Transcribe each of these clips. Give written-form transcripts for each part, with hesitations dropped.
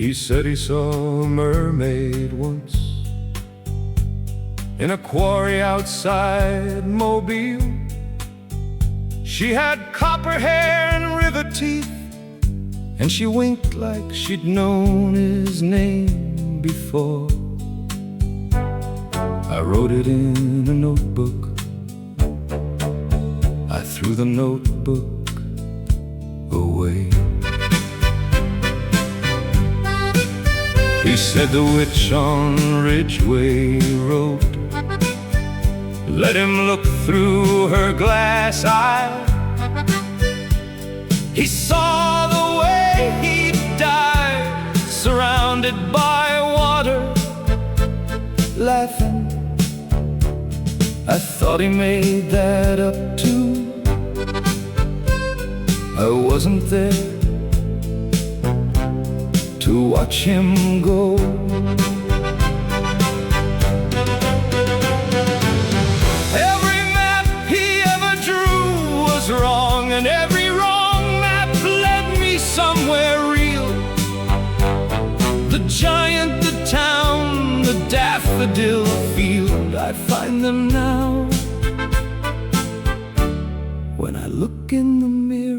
He said he saw a mermaid once in a quarry outside Mobile. She had copper hair and river teeth, and she winked like she'd known his name before. I wrote it in a notebook. I threw the notebook away. He said the witch on Ridgeway Road let him look through her glass eye. He saw the way he died, surrounded by water, laughing. I thought he made that up too. I wasn't there to watch him go. Every map he ever drew was wrong, and every wrong map led me somewhere real. The giant, the town, the daffodil field, I find them now when I look in the mirror.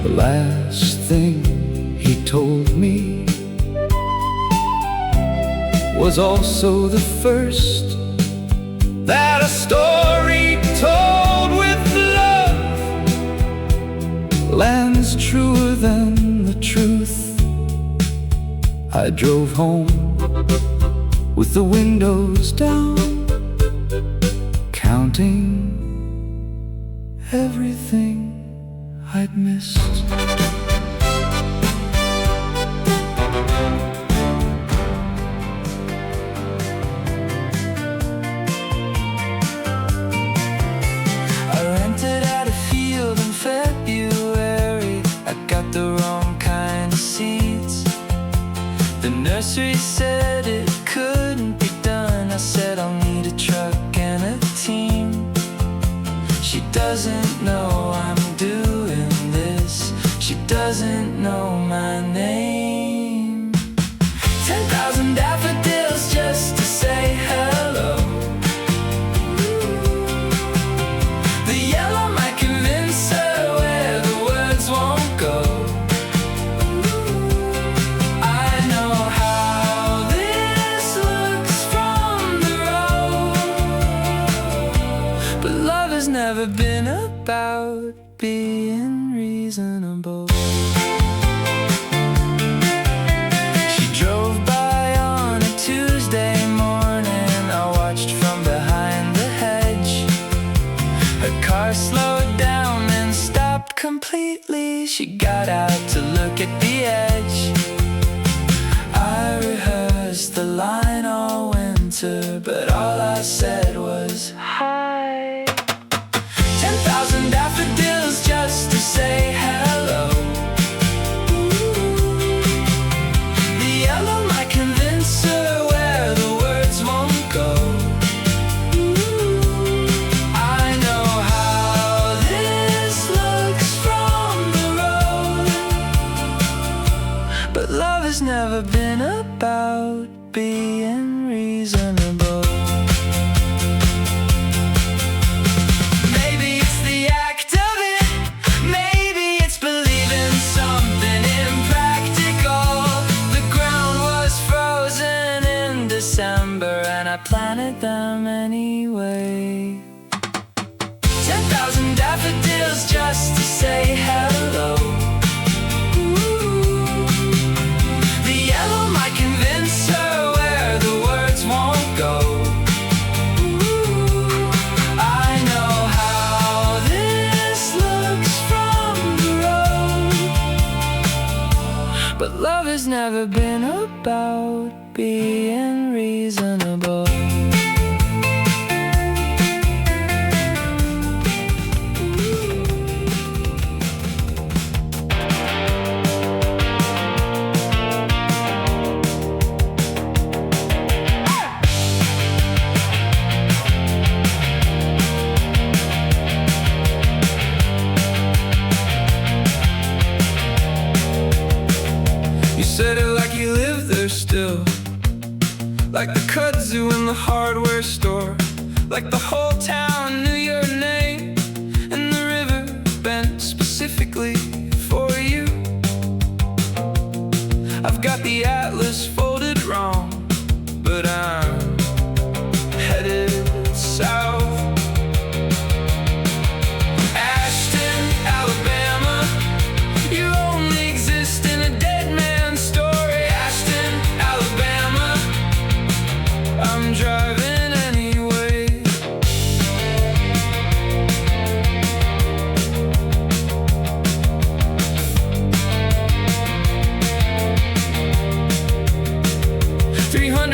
The last thing he told me was also the first, that a story told with love lands truer than the truth. I drove home with the windows down, counting everything I'd missed. I rented out a field in February. I got the wrong kind of seeds. The nursery said it couldn't be done. I said I'll need a truck and a team. She doesn't know I'm doing this. She doesn't know my name. 10,000 daffodils just to say hello. The yellow might convince her where the words won't go. I know how this looks from the road, but love has never been about being reasonable. She drove by on a Tuesday morning. I watched from behind the hedge. Her car slowed down and stopped completely. She got out to look at the edge. I rehearsed the line all winter, but all I said was hi. 10,000 daffodils just to say hello. The yellow might convince her where the words won't go. I know how this looks from the road, but love has never been about being reasonable. Maybe it's the act of it. Maybe it's believing something impractical. The ground was frozen in December, and I planted them anyway. 10,000 daffodils just to say hello. The yellow might convince her where the words won't go. I know how this looks from the road, but love has never been about being reasonable. said it like you lived there still, like the kudzu in the hardware store, like the whole town knew your name, and the river bent specifically for you. I've got the atlas folded wrong, but I'm headed south. Ashton, Alabama, you only exist in a dead man's story. Ashton, Alabama, I'm driving anyway.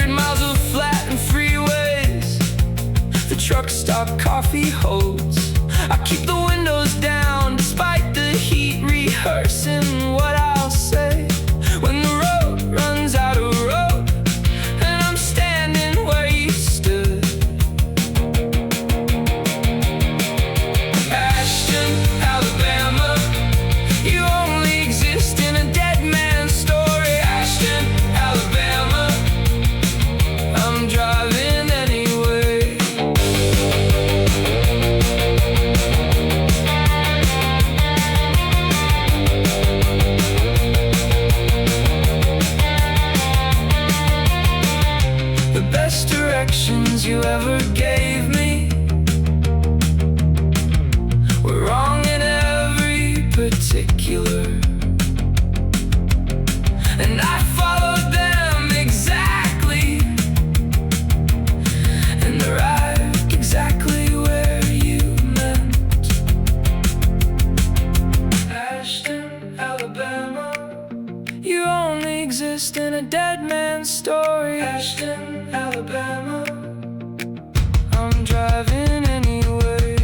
Miles of flat and freeways, the truck stop coffee holds. I keep the windows down despite the heat, rehearsing what I'll say when the road runs out of road and I'm standing where you stood. Ashton, Alabama, you only exist in a dead man's story. Ashton, Alabama, I'm driving anyway. The best directions you ever gave me were wrong in every particular, and I followed them exactly, and arrived exactly where you meant. Ashton, Alabama, you only exist in a dead man's story. Ashton, Alabama, I'm driving anyway.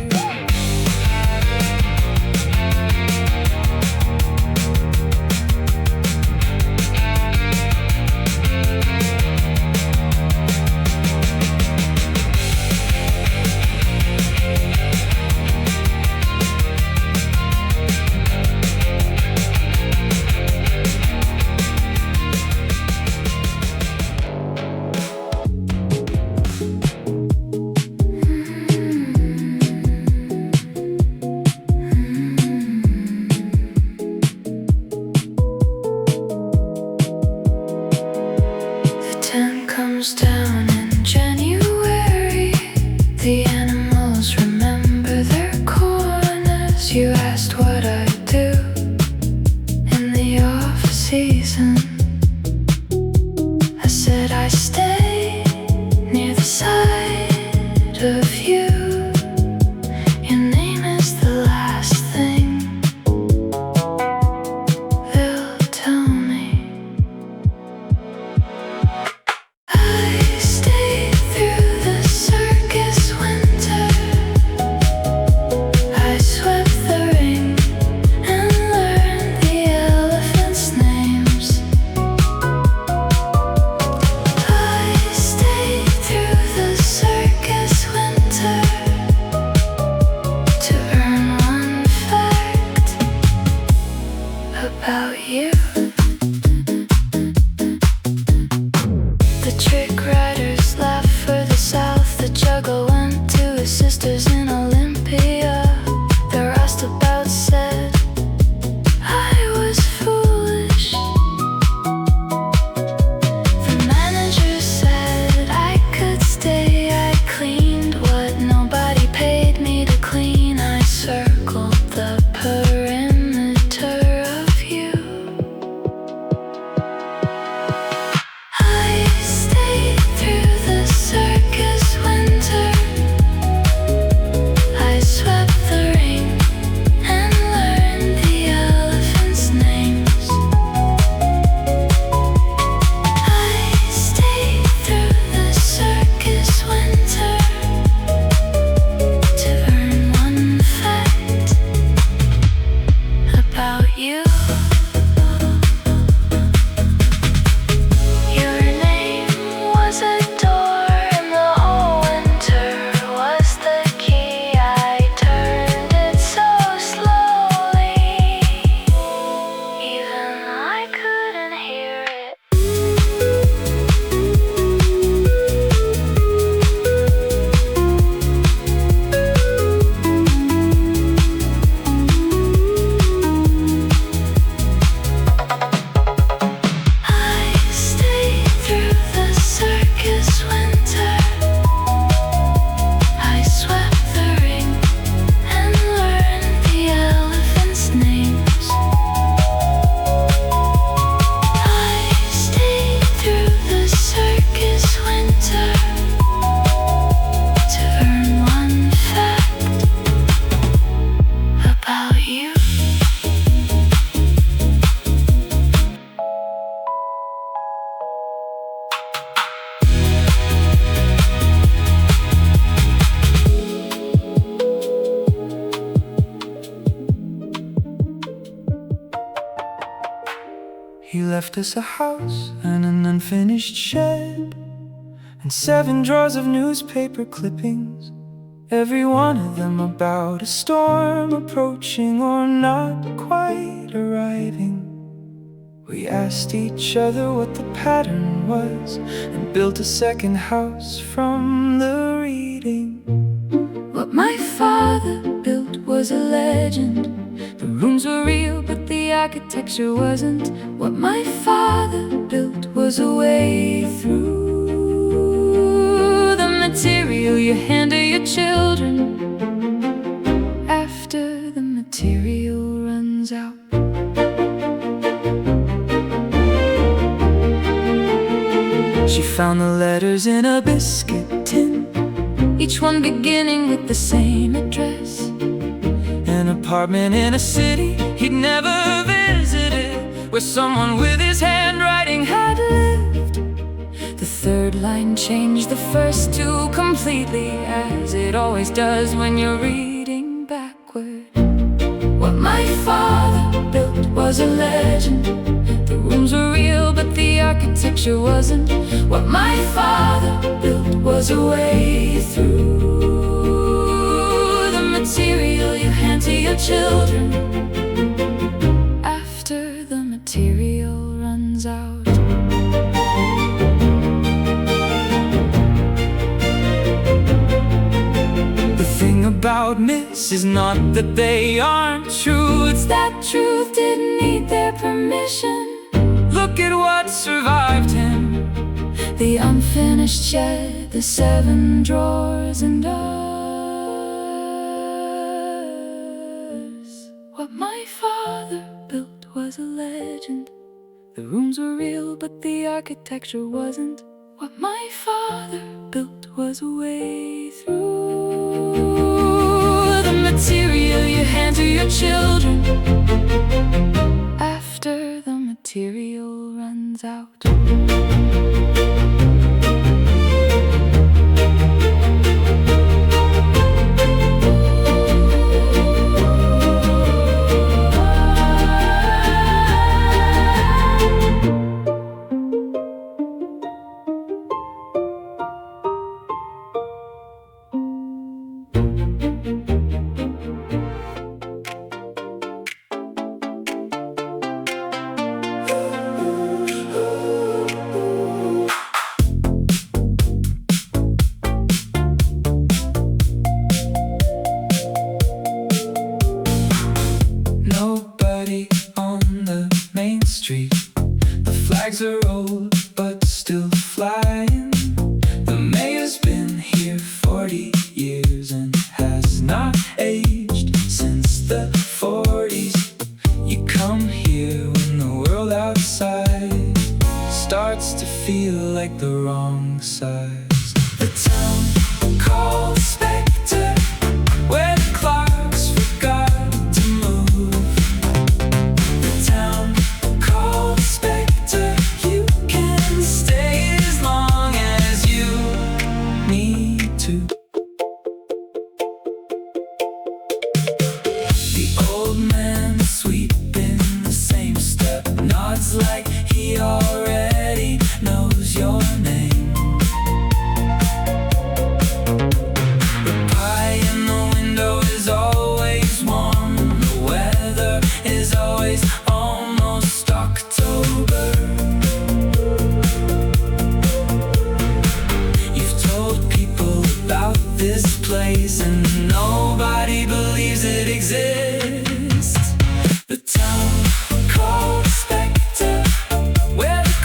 The tent comes down in January. The animals remember their corners. You asked what I do in the off season. I said I stay near the side of you. Your name is the last thing they'll tell me. I stayed through the circus winter. I swept the ring and learned the elephants' names. I stayed through the circus winter to earn one fact about you. The trick riders laugh for the South. The juggler went to his sisters in Olympia. The roustabout said I was foolish. The manager said I could stay. I cleaned what nobody paid me to clean. I circled the perimeter of you. He left us a house and an unfinished shed, and 7 drawers of newspaper clippings, every one of them about a storm approaching or not quite arriving. We asked each other what the pattern was and built a second house from the reading. What my father built was a legend. The rooms were real, but the architecture wasn't. What my father built was a way through, the material you hand to your children after the material runs out. She found the letters in a biscuit tin, Each one beginning with the same address. an apartment in a city he'd never visited, where someone with his handwriting had lived. The third line changed the first 2 completely, as it always does when you're reading backward. What my father built was a legend. The rooms were real, but the architecture wasn't. What my father built was a way through, the material you hand to your children after the material runs out. The thing about myths is not that they aren't true, it's That truth didn't need their permission. look at what survived him. The unfinished shed, the 7 drawers and us. What my father built was a legend. The rooms were real, but the architecture wasn't. What my father built was a way through, the material you hand to your children after the material runs out. Nobody on the main street. The flags are old but still flying. The mayor's been here 40 years and has not aged since the 40s. You come here when the world outside starts to feel like the wrong size. The town called Spectre, where the clocks forgot to move. The town called Spectre, you can stay as long as you need to. The old man sweeping the same step nods like he already knows your name. The pie in the window is always warm. The weather is always almost October. You've told people about this place and nobody believes it exists. The town called Spectre, where the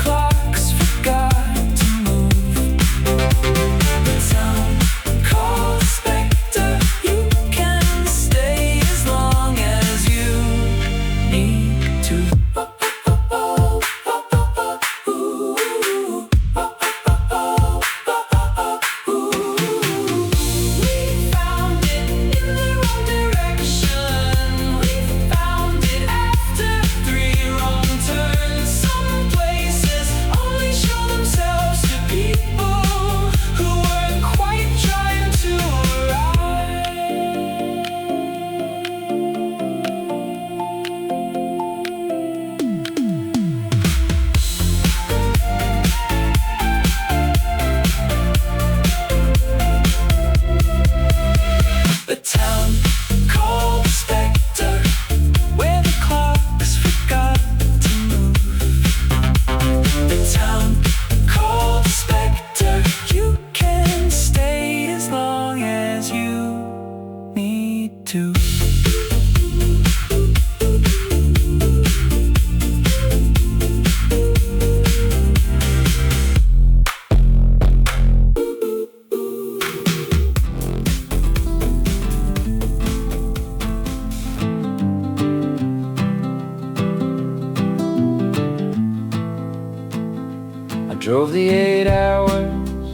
drove the 8 hours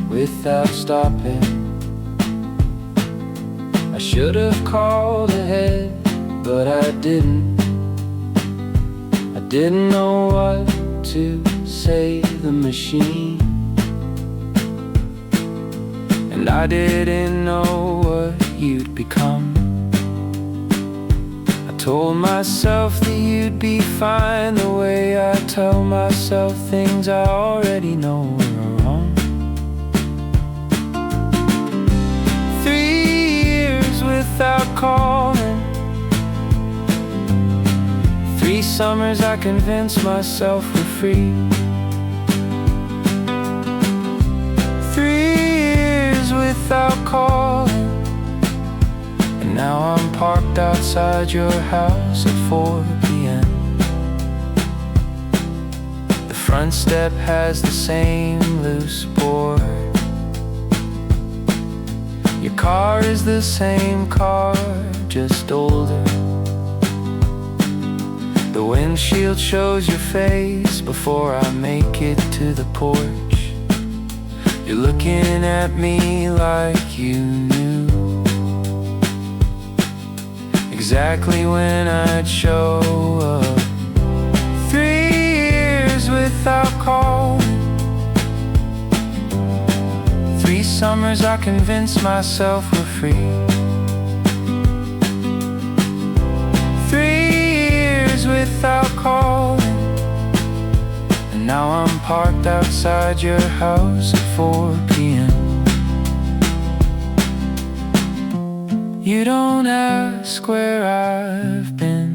without stopping. I should have called ahead, but I didn't. I didn't know what to say to the machine, and I didn't know what you'd become. I told myself that you'd be fine, the way I tell myself things I already know are wrong. 3 years without calling, 3 summers I convinced myself we're free. 3 years without calling, and now I'm parked outside your house at 4 p.m. The front step has the same loose board. Your car is the same car, just older. The windshield shows your face before I make it to the porch. You're looking at me like you knew exactly when I'd show up. 3 years without calling, 3 summers I convinced myself we're free. 3 years without calling, and now I'm parked outside your house at 4 p.m. You don't ask where I've been,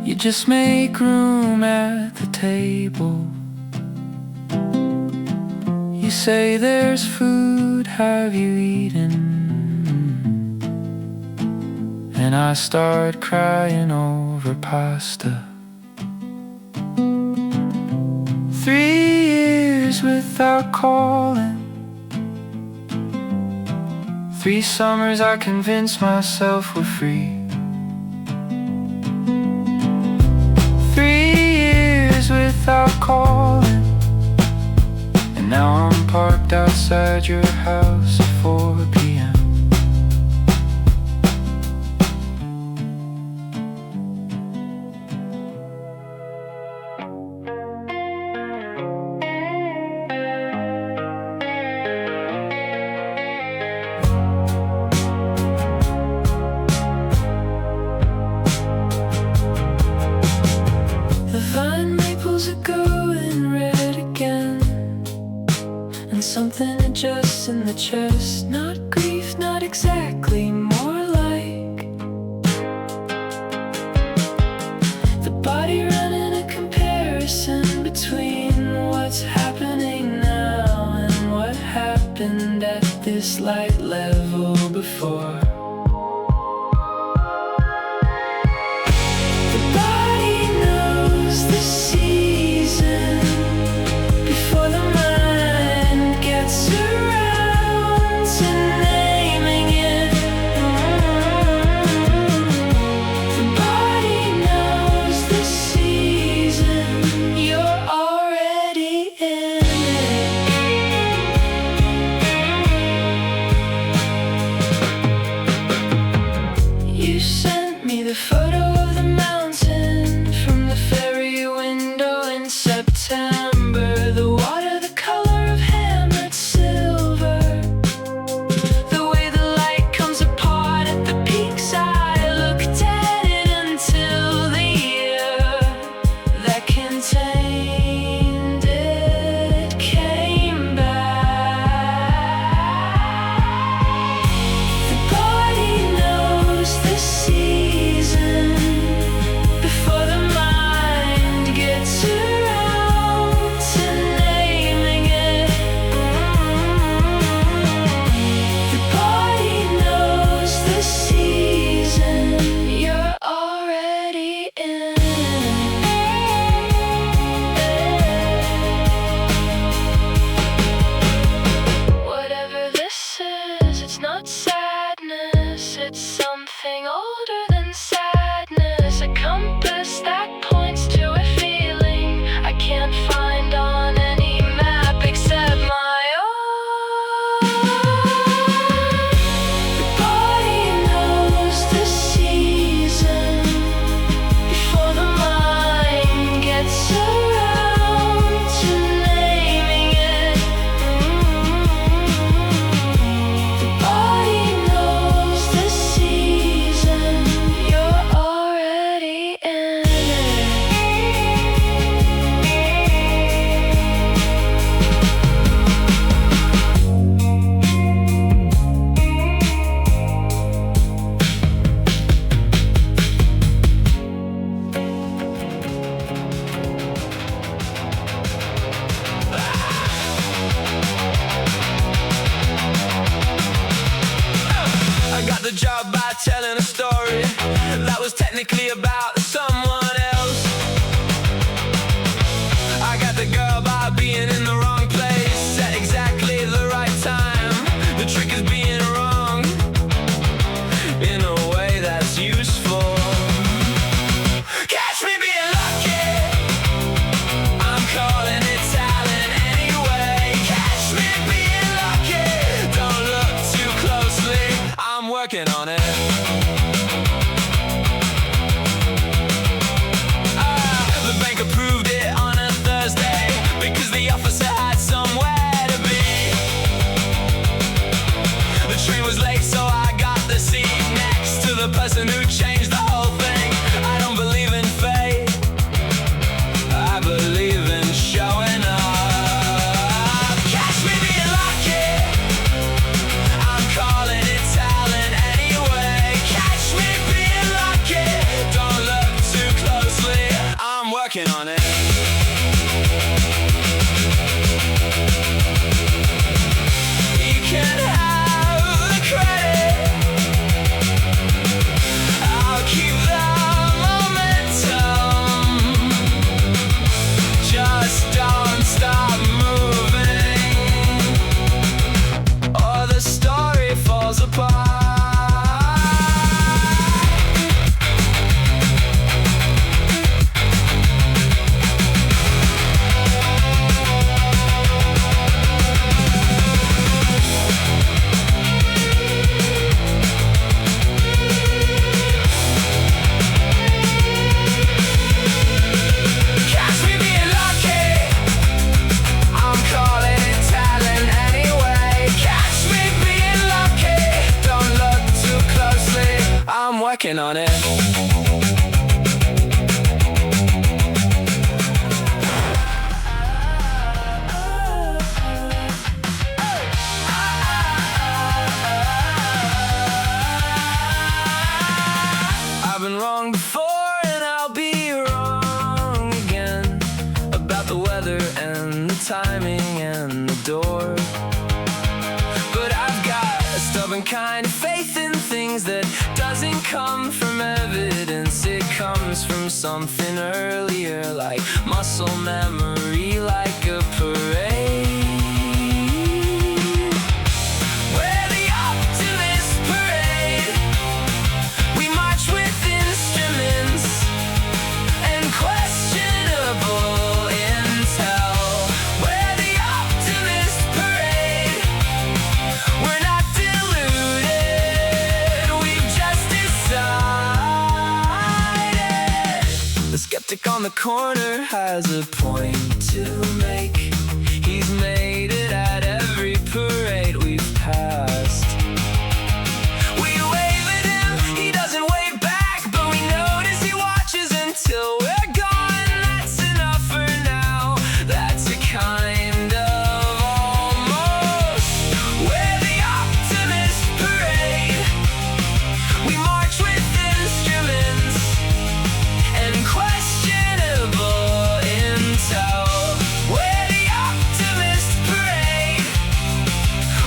you just make room at the table. You say there's food, have you eaten? And I start crying over pasta. 3 years without calling, 3 summers I convinced myself we're free. 3 years without calling, and now I'm parked outside your house at 4 p.m. Something adjusts in the chest, not grief, not exactly, more like the body running a comparison between what's happening now and what happened at this light level before. The body knows the season before the around to naming it. The body knows the season, you're already in it. You sent me the photo of the mountain from the ferry window in September. The water, the color of hammered silver, the way the light comes apart at the peaks. I looked at it until the year that contained it came back. The body knows the season, technically about someone else. I got the girl by being in the wrong place at exactly the right time. The trick is being wrong in a way that's useful. Catch me being lucky, I'm calling it talent anyway. Catch me being lucky, don't look too closely, I'm working on it. The bank approved it on a Thursday because the officer had somewhere to be. The train was late, so I got the seat next to the person who changed the whole thing. I don't believe in fate, I believe in showing up. Catch me being lucky, I'm calling it talent anyway. Catch me being lucky, don't look too closely, I'm working on it. You can have the credit, I'll keep the momentum. Just don't stop moving, or the story falls apart. Catch me being lucky, I'm calling it talent anyway. Catch me being lucky, don't look too closely, I'm working on it. I've been wrong before and I'll be wrong again about the weather and the timing and the door. But I've got a stubborn kind of faith in things that doesn't come from evidence. It comes from something earlier, like muscle memory, like a parade. We're the optimist parade. We march with instruments and questionable intel. We're the optimist parade. We're not deluded, we've just decided. The skeptic on the corner has a point to make. He's made it at every parade we've passed. We wave at him, he doesn't wave back, but we notice he watches until we're gone. That's enough for now, that's a kind of almost. We're the optimist parade. We march with instruments and questionable intel. We're the optimist parade.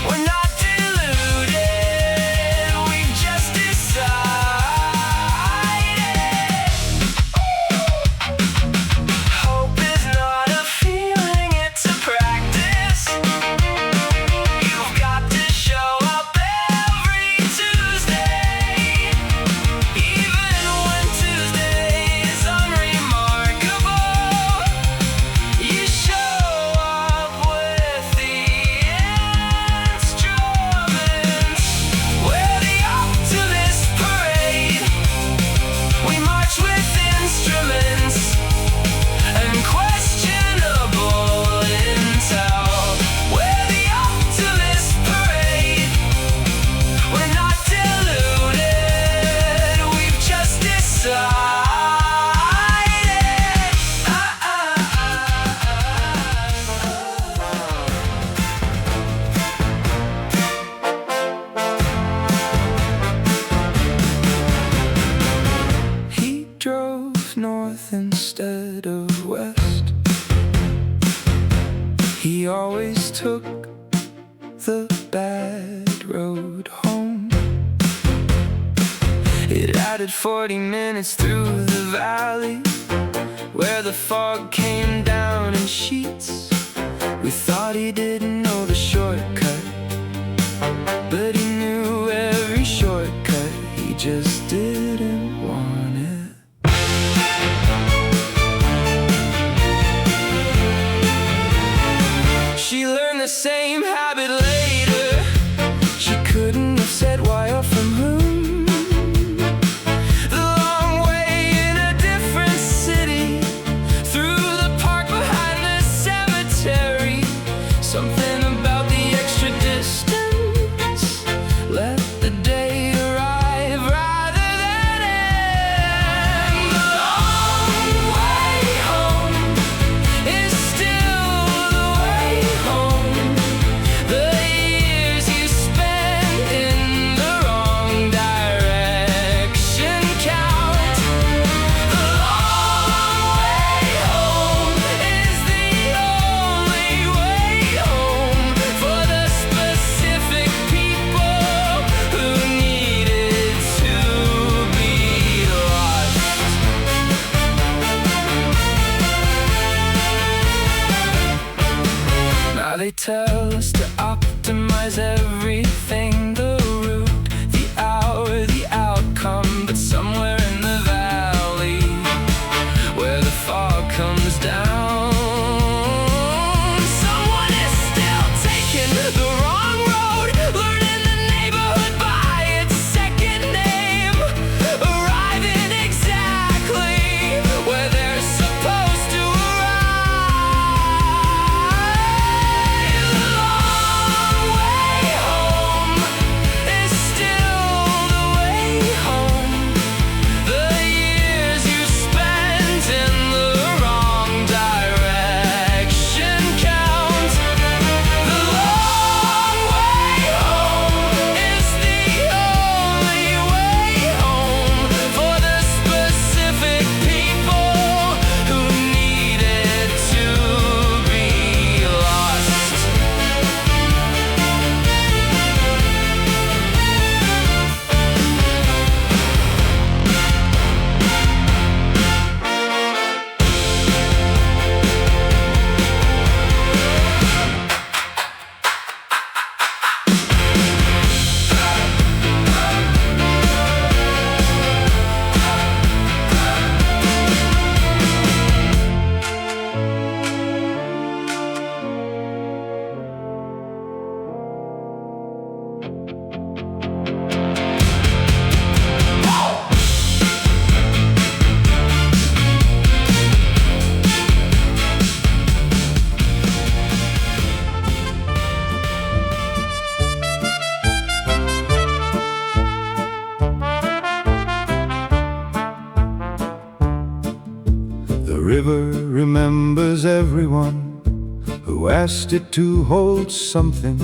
We're not deluded, we've just decided. Hope is not a feeling, it's a practice. You've got to show up every Tuesday, even when Tuesday is unremarkable. You show up with the instruments. We're the optimist parade. We march with instruments and questionable intel. We're the optimist parade. We're not deluded, we've just decided. He drove north instead of west. He always took the bad road home. It chatted 40 minutes through the valley, where the fog came down in sheets. We thought he didn't know the shortcut, but he knew every shortcut, he just didn't want it. She learned the same habit later. She couldn't have said why or from whom. The long way in a different city, through the park behind the cemetery. Something about the extra distance, let the day arrive rather than end. The long way home is still the way home. The years you spend in the wrong direction count. The long way home is the only way home for the specific people who needed to be lost. Now they tell us to optimize everything, the route, the hour, the outcome. But somewhere in the valley, where the fog comes down, someone is still taking the wrong road, learning the neighborhood by its second name, arriving exactly where they're supposed to arrive. The long way home is still the way home. The years you spent in the wrong direction count. The long way home is the only way home for the specific people who needed to be lost. The river remembers everyone who asked it to hold something.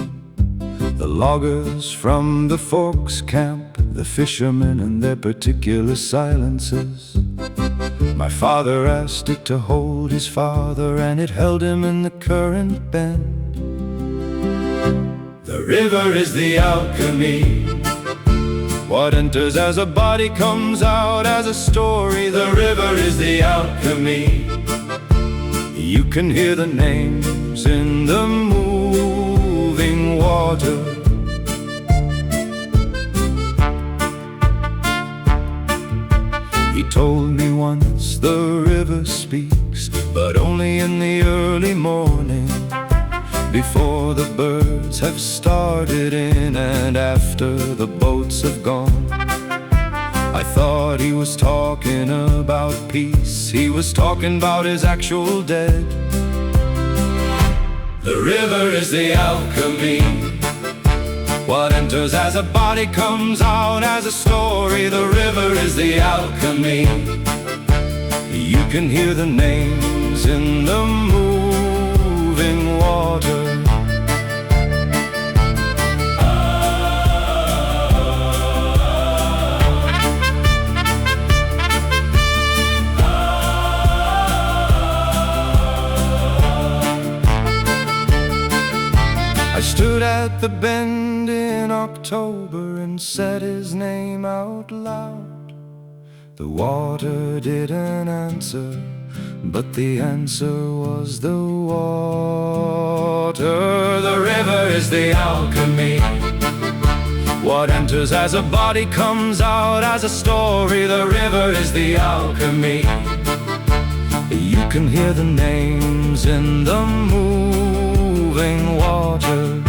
The loggers from the Forks camp, the fishermen and their particular silences. My father asked it to hold his father, and it held him in the current bend. The river is the alchemy. What enters as a body comes out as a story. The river is the alchemy. You can hear the names in the moving water. He told me once the river speaks, but only in the early morning, before the birds have started in and after the boats have gone. I thought he was talking about peace. He was talking about his actual dead. The river is the alchemy. What enters as a body comes out as a story. The river is the alchemy. You can hear the names in the moving water. I stood at the bend in October and said his name out loud. The water didn't answer, but the answer was the water. The river is the alchemy. What enters as a body comes out as a story. The river is the alchemy. You can hear the names in the moving water.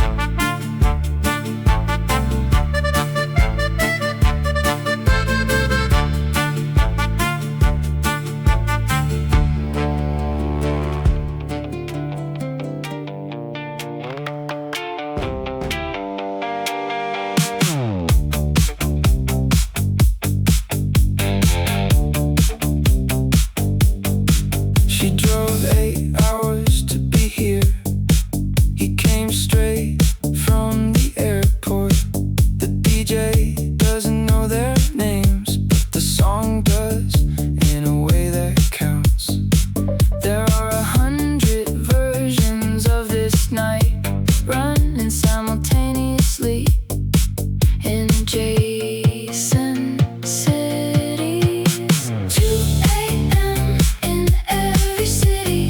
She drove 8 hours to be here. He came straight from the airport. The DJ doesn't know their names, but the song does in a way that counts. There are 100 versions of this night running simultaneously in adjacent cities. 2 a.m. in every city.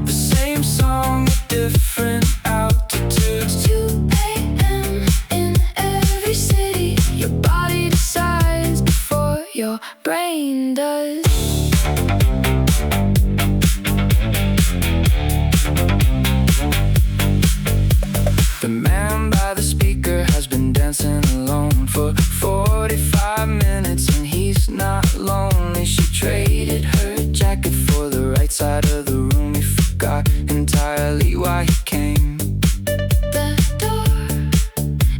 The same song at different altitudes. 2 a.m. in every city. Your body decides before your brain does. The man by the speaker has been dancing alone for 45 minutes, and he's not lonely. She traded her jacket for the right side of the room. He forgot entirely why he came. The door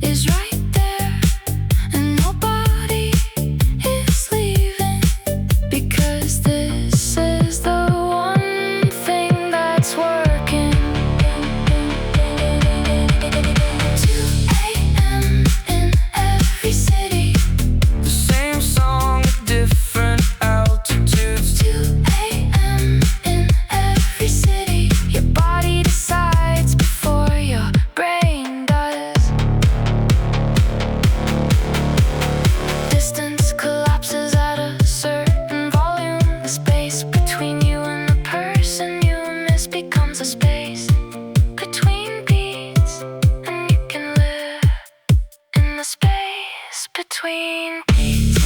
is right there, and nobody is leaving, because this is the one thing that's working. 2 a.m. in every city. The same song at different altitudes. 2 a.m. in every city. Your body decides before your brain does. Distance collapses at a certain volume. The space between you and the person you miss becomes a space between beats, and you can live in the space between beats.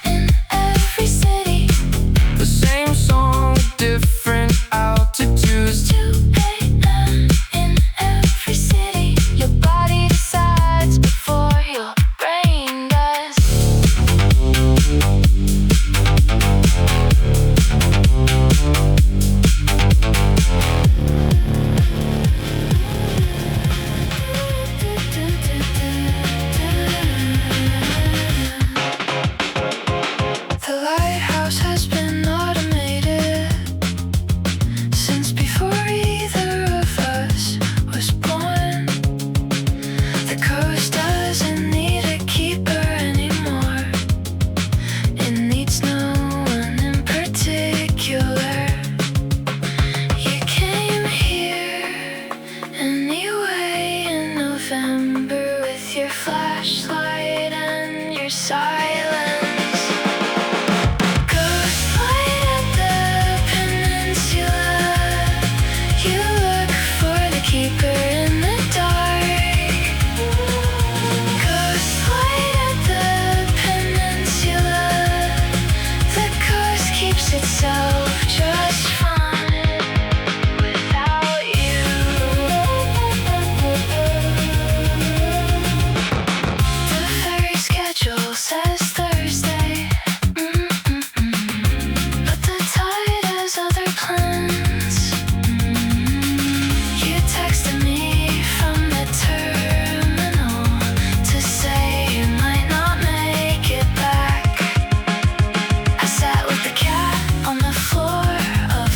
In every city. The same song, different altitudes. 2 a.m. in every city. Your body decides before your brain does. The lighthouse has been automated since before either of us was born. The coast doesn't need a keeper anymore. It needs no one in particular. You came here anyway in November with your flashlight and your silence. Ghost light at the peninsula. You look for the keeper in the dark. Ghost light at the peninsula. The coast keeps itself just fine without you. The ferry schedule says Thursday. But the tide has other plans. You texted me from the terminal to say you might not make it back. I sat with the cat on the floor of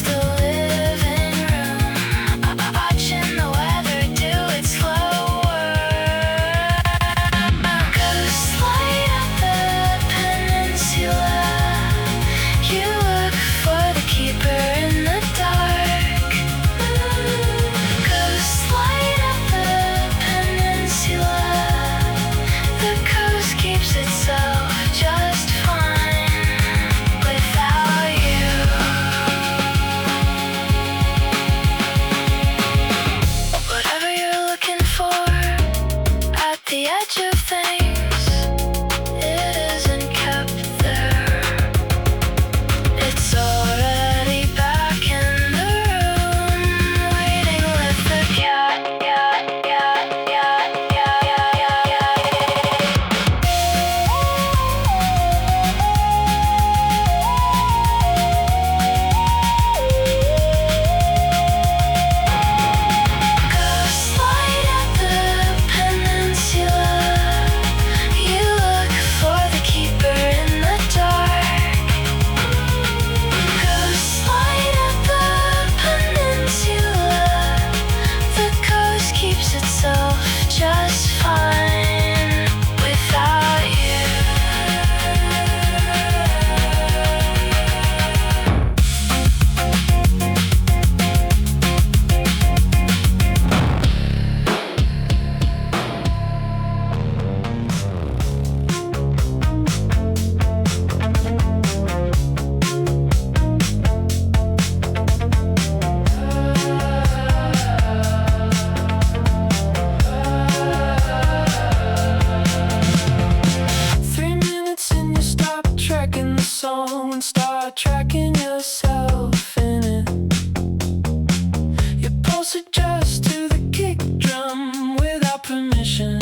adjust to the kick drum without permission,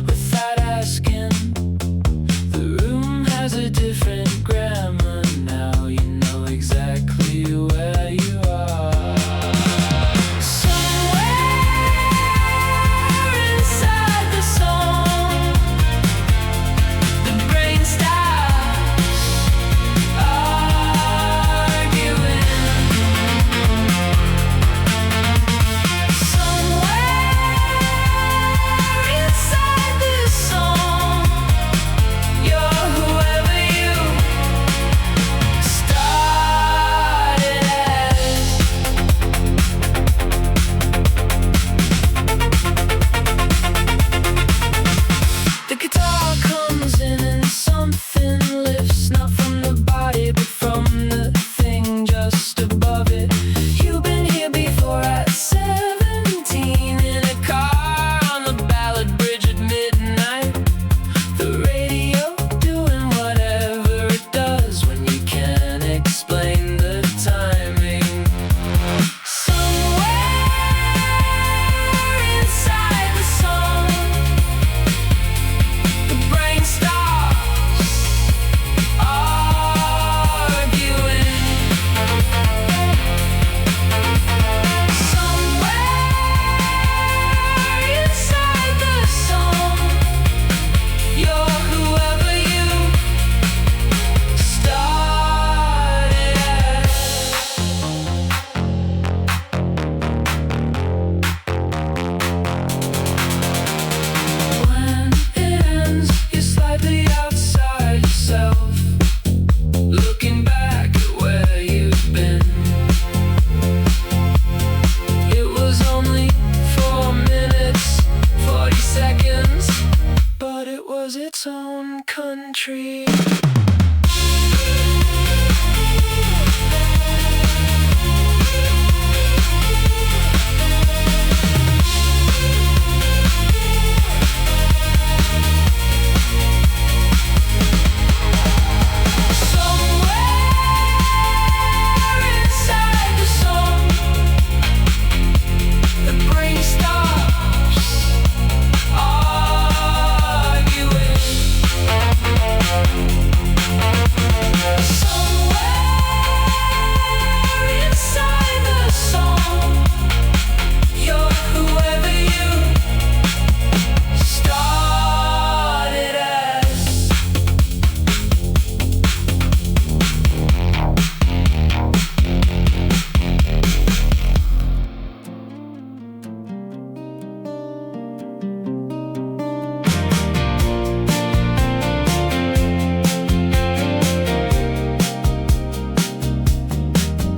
without asking. The room has a different grammar now. You know exactly where you are. Somewhere inside the song, the brain stops arguing. Inside this song, you're whoever you started as. The guitar comes in and something lifts, not from the body but from the thing just above it. You've been here before at 17 in a car on the Ballad Bridge at midnight. The radio doing whatever it does when you can't explain the timing. Somewhere inside the song, the brain stops arguing. Somewhere inside the song, you're whoever you started as. When it ends, you're slightly outside yourself, looking back at where you've been. It was only 4 minutes, 40 seconds, but it was its own country. Somewhere inside the song, the brain stops arguing. Somewhere inside the song, you're whoever you started as.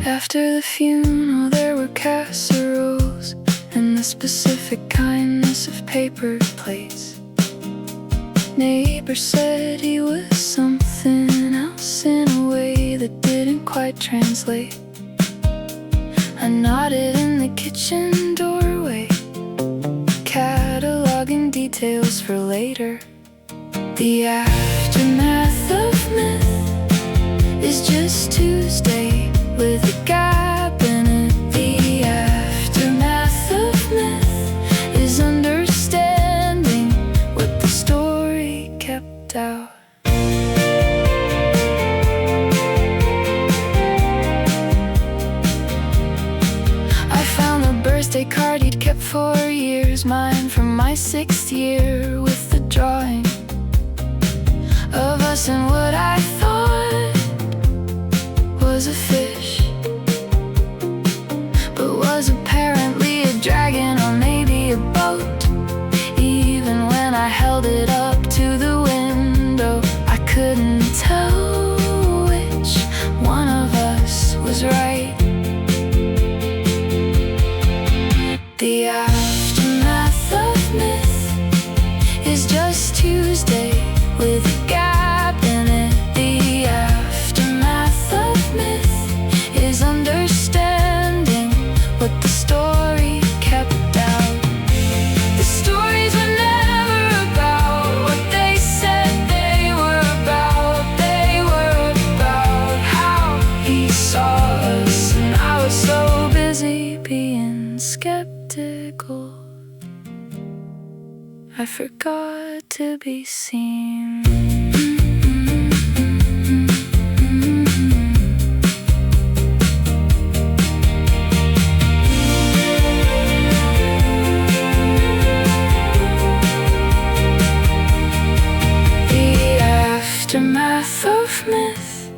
After the funeral there were casseroles and the specific kindness of paper plates. Neighbor said he was something else in a way that didn't quite translate. I nodded in the kitchen doorway, cataloging details for later. The aftermath of myth is just Tuesday with a gap in it. The aftermath of myth is understanding what the story kept out. I found the birthday card he'd kept for years, mine from my 6th year, with the drawing of us and what I thought was a fish, but was apparently a dragon or maybe a boat. Even when I held it up to the window, I couldn't tell which one of us was right. The aftermath of myth is just Tuesday with a gap in it. The aftermath of myth is understanding what the story kept out. The stories were never about what they said they were about. They were about how he saw us. wiggle. I forgot to be seen. The aftermath of myth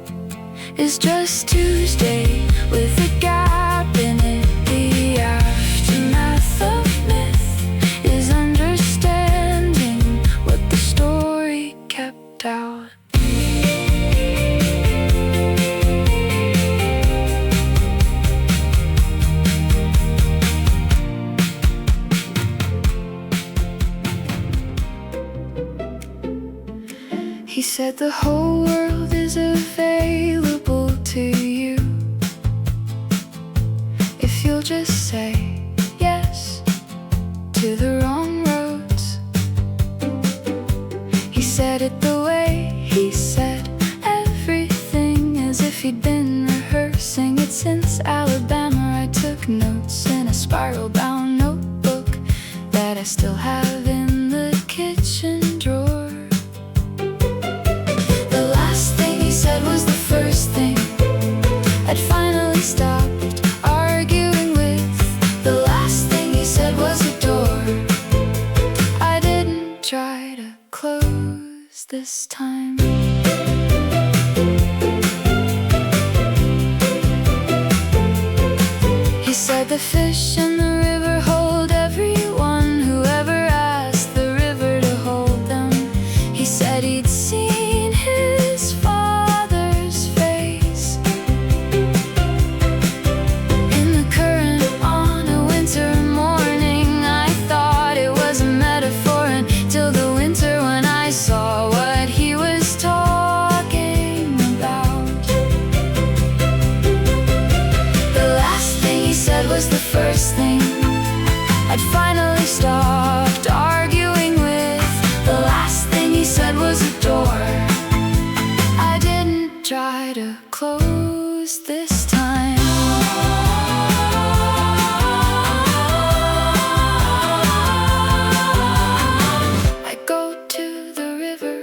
is just Tuesday with a gap in it. The aftermath of myth is understanding what the story kept out. He said the whole world is available to you if you'll just say yes to the wrong roads. He said it the way he said everything, as if he'd been rehearsing it since Alabama. I took notes in a spiral-bound notebook that I still have in the kitchen drawer. Was the first thing I'd finally stopped arguing with. The last thing he said was a door I didn't try to close this time. He said the fish in the river hold everyone who ever asked the river to hold them. He said he'd seen his father's face in the current on a winter morning. I thought it was a metaphor until the winter when I saw what he was talking about. The last thing he said was the first thing I'd finally stopped arguing with. The last thing he said was a door I didn't try to close this time. I go to the river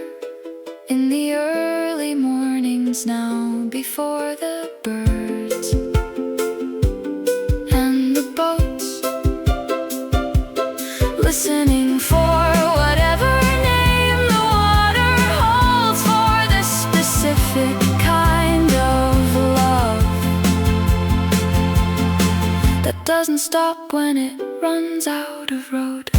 in the early mornings now, before the birds and the boats, listening for whatever name the water holds for this specific kind of love that doesn't stop when it runs out of road.